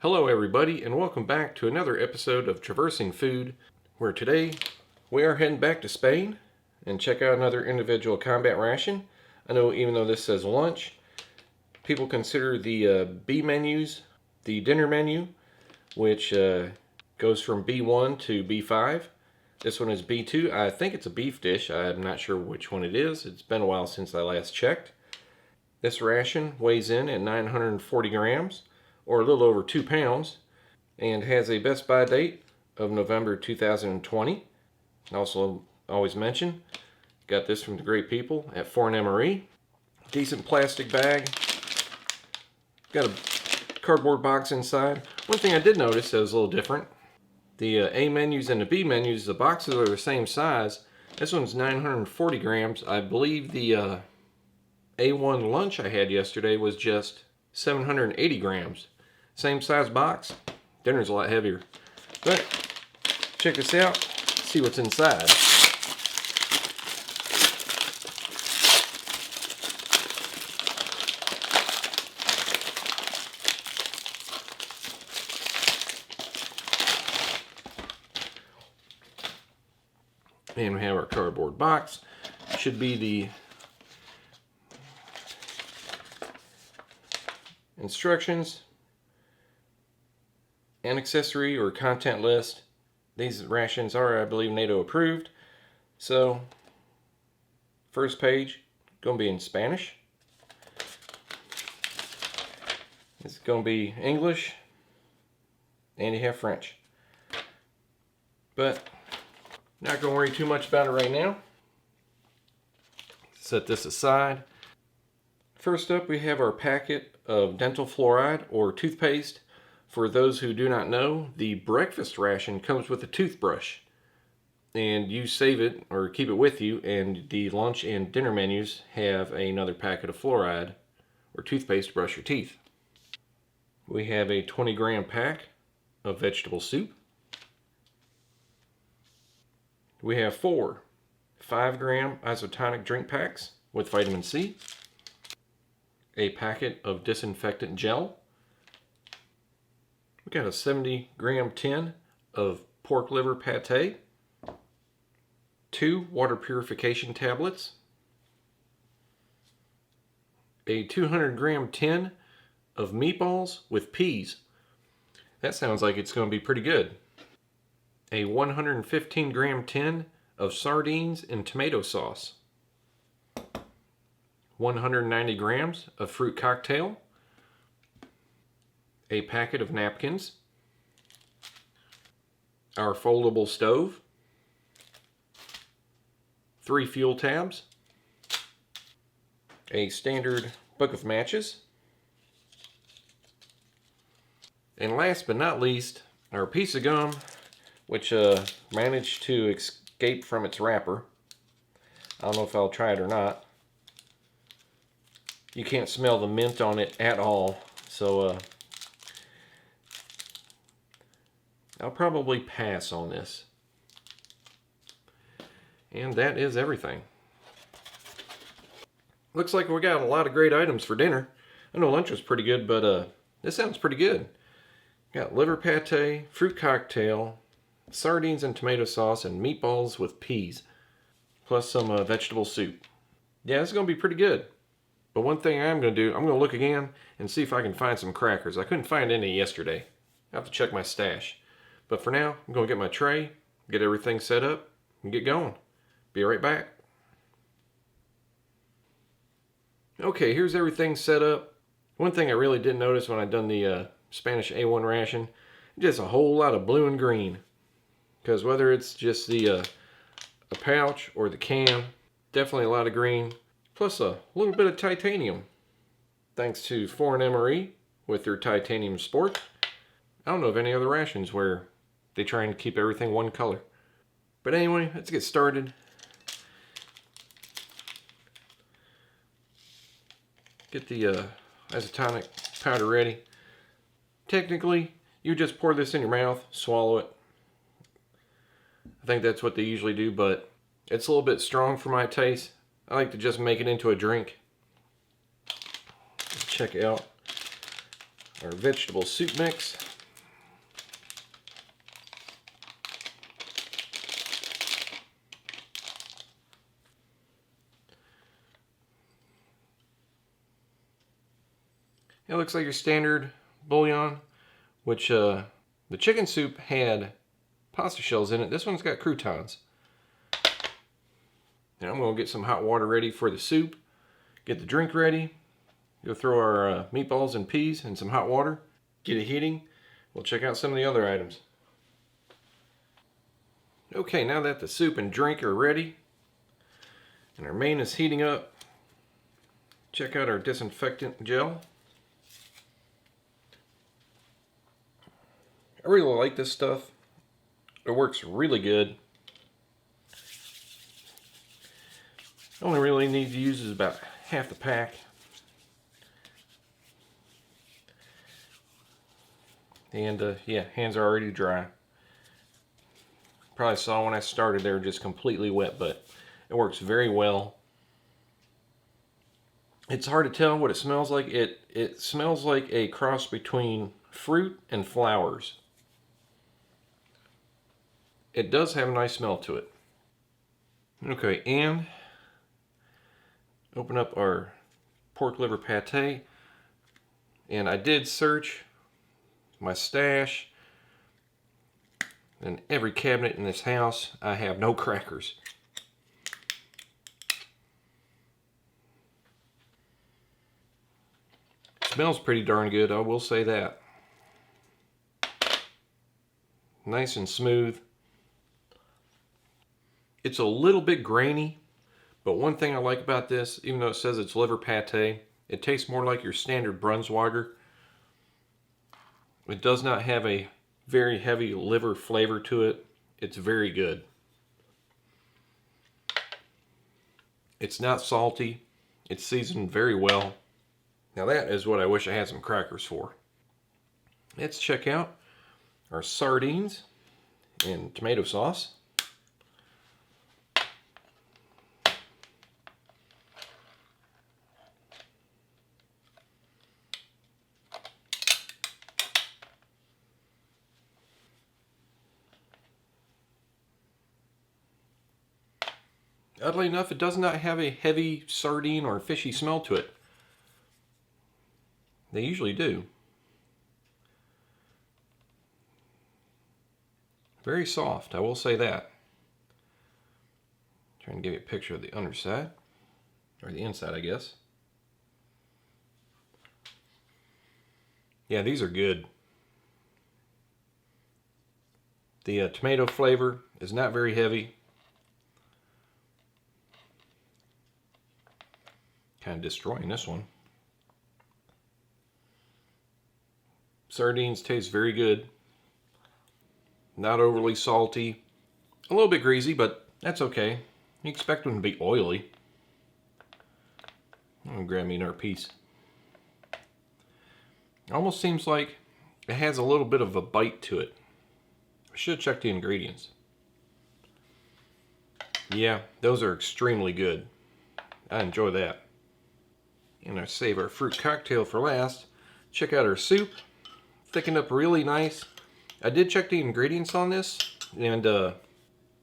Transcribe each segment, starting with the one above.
Hello everybody, and welcome back to another episode of Traversing Food, where today we are heading back to Spain and check out another individual combat ration. I know even though this says lunch, people consider the B menus the dinner menu, which goes from B1 to B5. This one is B2. I think it's a beef dish. I'm not sure which one it is. It's been a while since I last checked. This ration weighs in at 940 grams, or a little over 2 pounds, and has a best by date of November 2020. Also, always mention, got this from the great people at Foreign MRE. Decent plastic bag. Got a cardboard box inside. One thing I did notice that was a little different. The A menus and the B menus, the boxes are the same size. This one's 940 grams. I believe the A1 lunch I had yesterday was just 780 grams. Same size box. Dinner's a lot heavier. But check this out. See what's inside. And we have our cardboard box. Should be the instructions and accessory or content list. These rations are, I believe, NATO approved. So, first page, going to be in Spanish. It's going to be English, and you have French. But, not going to worry too much about it right now. Set this aside. First up, we have our packet of dental fluoride or toothpaste. For those who do not know, the breakfast ration comes with a toothbrush, and you save it or keep it with you, and the lunch and dinner menus have another packet of fluoride or toothpaste to brush your teeth. We have a 20-gram pack of vegetable soup. We have 4 5-gram isotonic drink packs with vitamin C, a packet of disinfectant gel. We got a 70-gram tin of pork liver pate, 2 water purification tablets, a 200-gram tin of meatballs with peas. That sounds like it's going to be pretty good. A 115-gram tin of sardines and tomato sauce, 190 grams of fruit cocktail, a packet of napkins, our foldable stove, 3 fuel tabs, a standard book of matches, and last but not least, our piece of gum, which managed to escape from its wrapper. I don't know if I'll try it or not. You can't smell the mint on it at all, so I'll probably pass on this. And that is everything. Looks like we got a lot of great items for dinner. I know lunch was pretty good, but this sounds pretty good. Got liver pate, fruit cocktail, sardines and tomato sauce, and meatballs with peas, plus some vegetable soup. Yeah, it's going to be pretty good. But one thing I'm going to do, I'm going to look again and see if I can find some crackers. I couldn't find any yesterday. I have to check my stash. But for now, I'm going to get my tray, get everything set up, and get going. Be right back. Okay, here's everything set up. One thing I really didn't notice when I done the Spanish A1 ration, just a whole lot of blue and green. Because whether it's just the a pouch or the can, definitely a lot of green. Plus a little bit of titanium. Thanks to Foreign MRE with their titanium sport. I don't know of any other rations where they try and keep everything one color. But anyway, let's get started. Get the isotonic powder ready. Technically, you just pour this in your mouth, swallow it. I think that's what they usually do, but it's a little bit strong for my taste. I like to just make it into a drink. Check out our vegetable soup mix. It looks like your standard bouillon, which the chicken soup had pasta shells in it. This one's got croutons. Now I'm going to get some hot water ready for the soup, get the drink ready, go throw our meatballs and peas in some hot water, get it heating. We'll check out some of the other items. Okay, now that the soup and drink are ready and our main is heating up, check out our disinfectant gel. I really like this stuff. It works really good. Only really need to use is about half the pack. And yeah, hands are already dry. Probably saw when I started they were just completely wet, but it works very well. It's hard to tell what it smells like. It smells like a cross between fruit and flowers. It does have a nice smell to it. Okay, and open up our pork liver pate. And I did search my stash. In every cabinet in this house, I have no crackers. Smells pretty darn good, I will say that. Nice and smooth. It's a little bit grainy, but one thing I like about this, even though it says it's liver pate, it tastes more like your standard Brunswiger. It does not have a very heavy liver flavor to it. It's very good. It's not salty. It's seasoned very well. Now that is what I wish I had some crackers for. Let's check out our sardines and tomato sauce. Oddly enough, it does not have a heavy sardine or fishy smell to it. They usually do. Very soft, I will say that. Trying to give you a picture of the underside, or the inside, I guess. Yeah, these are good. The tomato flavor is not very heavy. Kind of destroying this one. Sardines taste very good. Not overly salty. A little bit greasy, but that's okay. You expect them to be oily. I'm gonna grab me another piece. Almost seems like it has a little bit of a bite to it. I should check the ingredients. Yeah, those are extremely good. I enjoy that. And I save our fruit cocktail for last. Check out our soup. Thickened up really nice. I did check the ingredients on this, and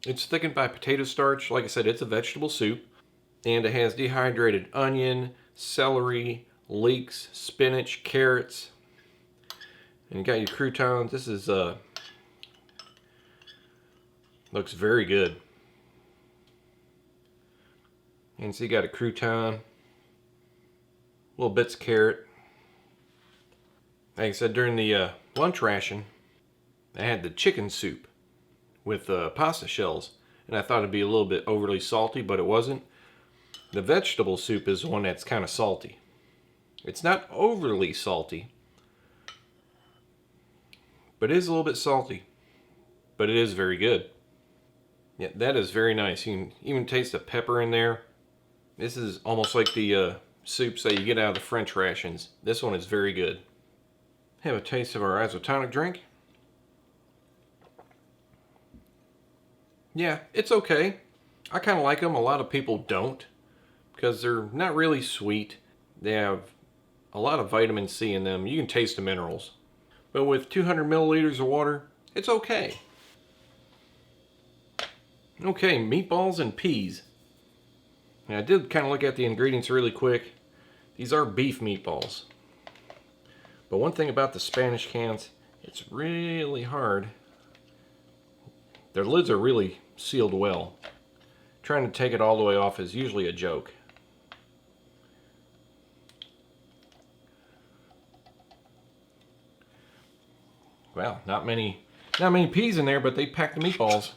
it's thickened by potato starch. Like I said, it's a vegetable soup. And it has dehydrated onion, celery, leeks, spinach, carrots. And you got your croutons. This is looks very good. And so you got a crouton, little bits of carrot. Like I said, during the lunch ration, I had the chicken soup with pasta shells, and I thought it'd be a little bit overly salty, but it wasn't. The vegetable soup is the one that's kind of salty. It's not overly salty, but it is a little bit salty. But it is very good. Yeah, that is very nice. You can even taste the pepper in there. This is almost like the soups that you get out of the French rations. This one is very good. Have a taste of our isotonic drink. Yeah, it's okay. I kind of like them. A lot of people don't, because they're not really sweet. They have a lot of vitamin C in them. You can taste the minerals. But with 200 milliliters of water, it's okay. Okay, meatballs and peas. Now, I did kind of look at the ingredients really quick. These are beef meatballs. But one thing about the Spanish cans, it's really hard. Their lids are really sealed well. Trying to take it all the way off is usually a joke. Wow, not many peas in there, but they packed the meatballs.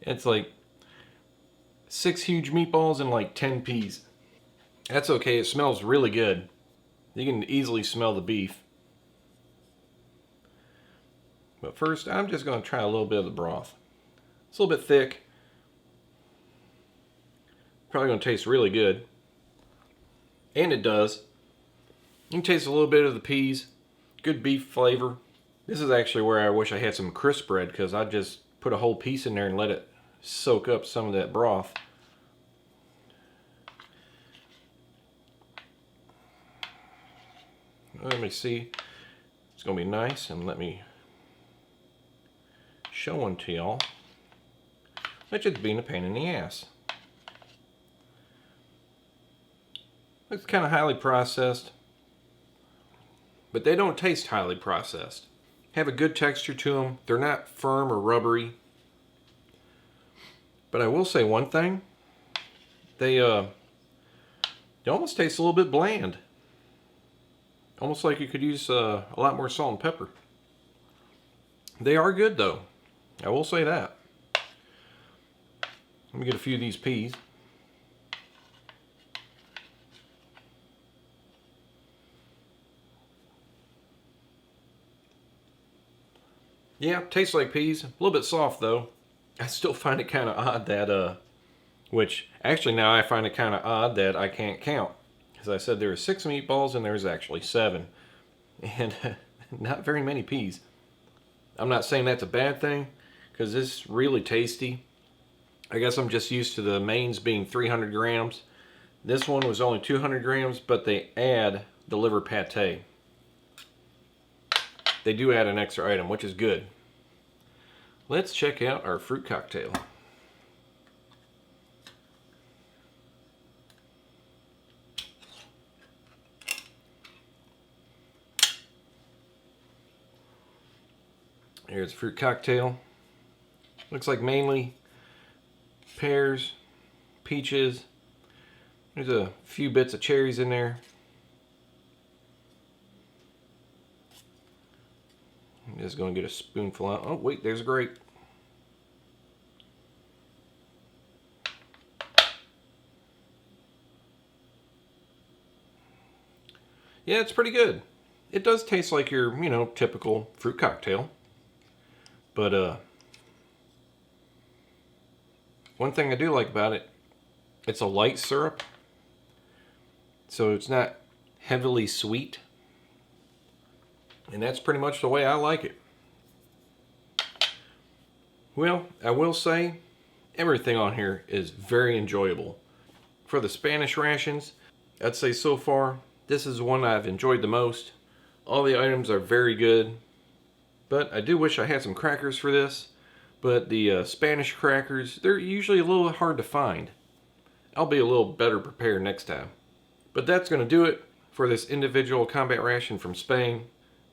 It's like 6 huge meatballs and like 10 peas. That's okay, it smells really good. You can easily smell the beef. But first, I'm just going to try a little bit of the broth. It's a little bit thick. Probably going to taste really good. And it does. You can taste a little bit of the peas. Good beef flavor. This is actually where I wish I had some crisp bread, because I just put a whole piece in there and let it soak up some of that broth. Let me see. It's going to be nice, and let me show one to y'all. It's just being a pain in the ass. It's kind of highly processed, but they don't taste highly processed. Have a good texture to them. They're not firm or rubbery. But I will say one thing. They almost taste a little bit bland. Almost like you could use a lot more salt and pepper. They are good though. I will say that. Let me get a few of these peas. Yeah, tastes like peas. A little bit soft though. I still find it kind of odd that, which actually now I find it kind of odd that I can't count. As I said, there are 6 meatballs and there's actually 7. And not very many peas. I'm not saying that's a bad thing, because it's really tasty. I guess I'm just used to the mains being 300 grams. This one was only 200 grams, but they add the liver pate. They do add an extra item, which is good. Let's check out our fruit cocktail. Here's a fruit cocktail. Looks like mainly pears, peaches. There's a few bits of cherries in there. I'm just going to get a spoonful out. Oh, wait, there's a grape. Yeah, it's pretty good. It does taste like your, typical fruit cocktail. But, one thing I do like about it, it's a light syrup. So it's not heavily sweet. And that's pretty much the way I like it. Well, I will say, everything on here is very enjoyable. For the Spanish rations, I'd say so far, this is the one I've enjoyed the most. All the items are very good. But I do wish I had some crackers for this. But the Spanish crackers, they're usually a little hard to find. I'll be a little better prepared next time. But that's going to do it for this individual combat ration from Spain.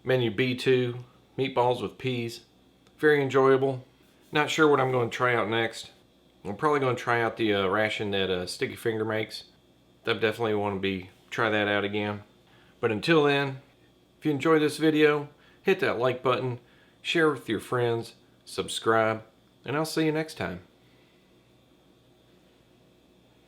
Menu B-2, meatballs with peas. Very enjoyable. Not sure what I'm going to try out next. I'm probably going to try out the ration that Sticky Finger makes. I definitely want to try that out again. But until then, if you enjoyed this video, hit that like button, share with your friends, subscribe, and I'll see you next time.